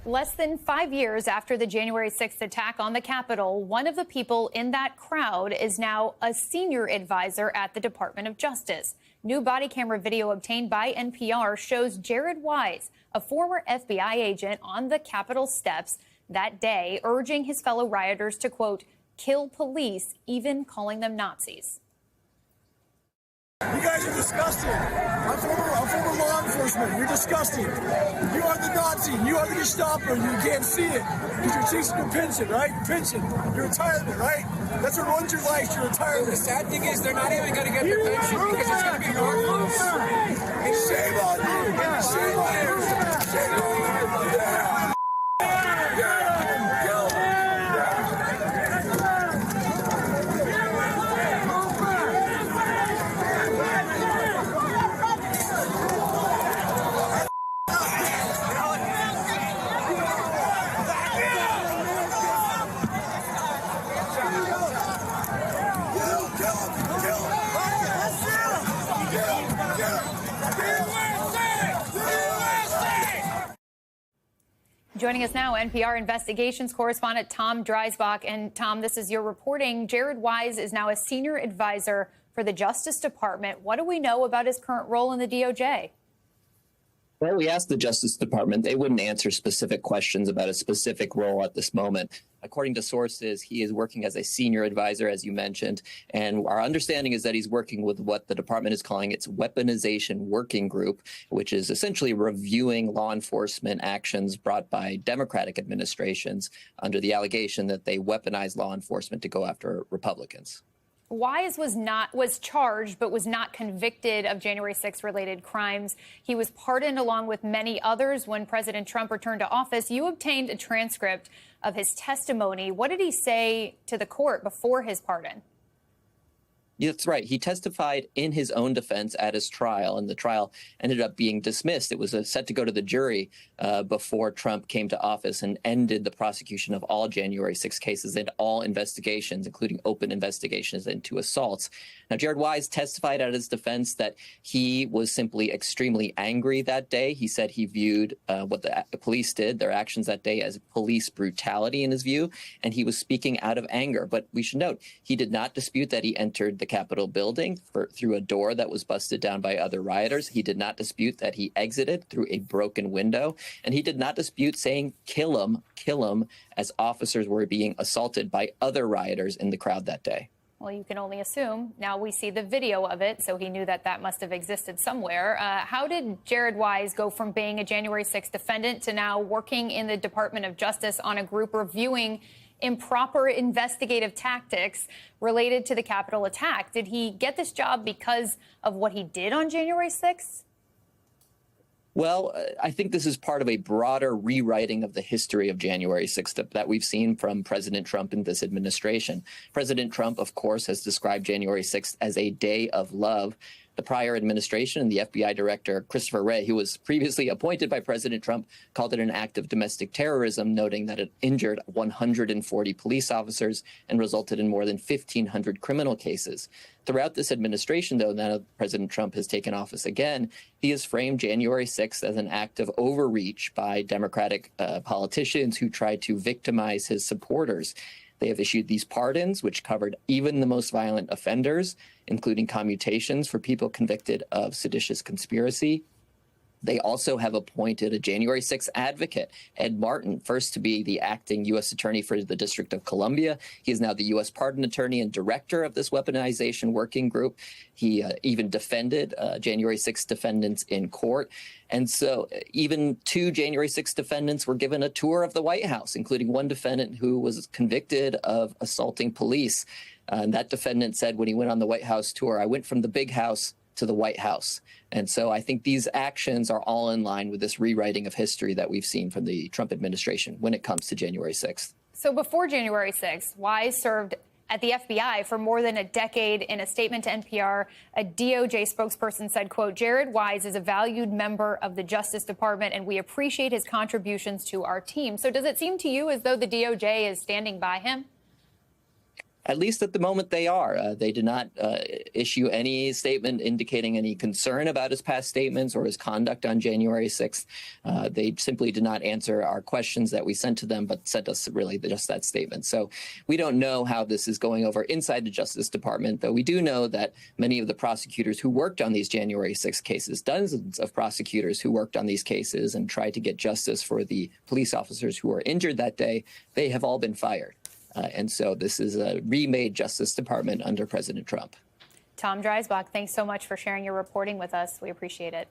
Less than 5 years after the January 6th attack on the Capitol, one of the people in that crowd is now a senior advisor at the Department of Justice. New body camera video obtained by NPR shows Jared Wise, a former FBI agent, on the Capitol steps that day, urging his fellow rioters to, quote, kill police, even calling them Nazis. You guys are disgusting. I'm former law enforcement. You're disgusting. You are the Nazi. You are the Gestapo. You can't see it because you're chasing your pension, right? Your pension, your retirement, right? That's what runs your life, your retirement. The sad thing is they're not even going to get their pension because it's going to be worthless. And shame on you. Shame on you. Shame on you. Yeah. Joining us now, NPR investigations correspondent Tom Dreisbach. And Tom, this is your reporting. Jared Wise is now a senior advisor for the Justice Department. What do we know about his current role in the DOJ? Well, we asked the Justice Department. They wouldn't answer specific questions about a specific role at this moment. According to sources, he is working as a senior advisor, as you mentioned. And our understanding is that he's working with what the department is calling its Weaponization Working Group, which is essentially reviewing law enforcement actions brought by Democratic administrations under the allegation that they weaponize law enforcement to go after Republicans. Wise was charged but was not convicted of January 6th related crimes. He was pardoned along with many others when President Trump returned to office. You obtained a transcript of his testimony. What did he say to the court before his pardon? That's right. He testified in his own defense at his trial, and the trial ended up being dismissed. It was set to go to the jury before Trump came to office and ended the prosecution of all January 6 cases and all investigations, including open investigations into assaults. Now, Jared Wise testified at his defense that he was simply extremely angry that day. He said he viewed what the police did, their actions that day, as police brutality in his view, and he was speaking out of anger. But we should note, he did not dispute that he entered the Capitol building through a door that was busted down by other rioters. He did not dispute that he exited through a broken window, and he did not dispute saying kill him, as officers were being assaulted by other rioters in the crowd that day. Well, you can only assume. Now we see the video of it, so he knew that that must have existed somewhere. How did Jared Wise go from being a January 6th defendant to now working in the Department of Justice on a group reviewing improper investigative tactics related to the Capitol attack? Did he get this job because of what he did on January 6th? Well, I think this is part of a broader rewriting of the history of January 6th that we've seen from President Trump in this administration. President Trump, of course, has described January 6th as a day of love. The prior administration and the FBI director, Christopher Wray, who was previously appointed by President Trump, called it an act of domestic terrorism, noting that it injured 140 police officers and resulted in more than 1,500 criminal cases. Throughout this administration, though, now that President Trump has taken office again, he has framed January 6th as an act of overreach by Democratic politicians who tried to victimize his supporters. They have issued these pardons, which covered even the most violent offenders, including commutations for people convicted of seditious conspiracy. They also have appointed a January 6th advocate, Ed Martin, first to be the acting U.S. attorney for the District of Columbia. He is now the U.S. pardon attorney and director of this weaponization working group. He even defended January 6th defendants in court. And so even two January 6th defendants were given a tour of the White House, including one defendant who was convicted of assaulting police. And that defendant said when he went on the White House tour, "I went from the big house to the White House." And so I think these actions are all in line with this rewriting of history that we've seen from the Trump administration when it comes to January 6th. So before January 6th, Wise served at the FBI for more than a decade. In a statement to NPR, a DOJ spokesperson said, quote, "Jared Wise is a valued member of the Justice Department, and we appreciate his contributions to our team." So does it seem to you as though the DOJ is standing by him? At least at the moment, they are. They did not issue any statement indicating any concern about his past statements or his conduct on January 6th. They simply did not answer our questions that we sent to them, but sent us really just that statement. So we don't know how this is going over inside the Justice Department, though we do know that many of the prosecutors who worked on these January 6th cases, dozens of prosecutors who worked on these cases and tried to get justice for the police officers who were injured that day, they have all been fired. And so this is a remade Justice Department under President Trump. Tom Dreisbach, thanks so much for sharing your reporting with us. We appreciate it.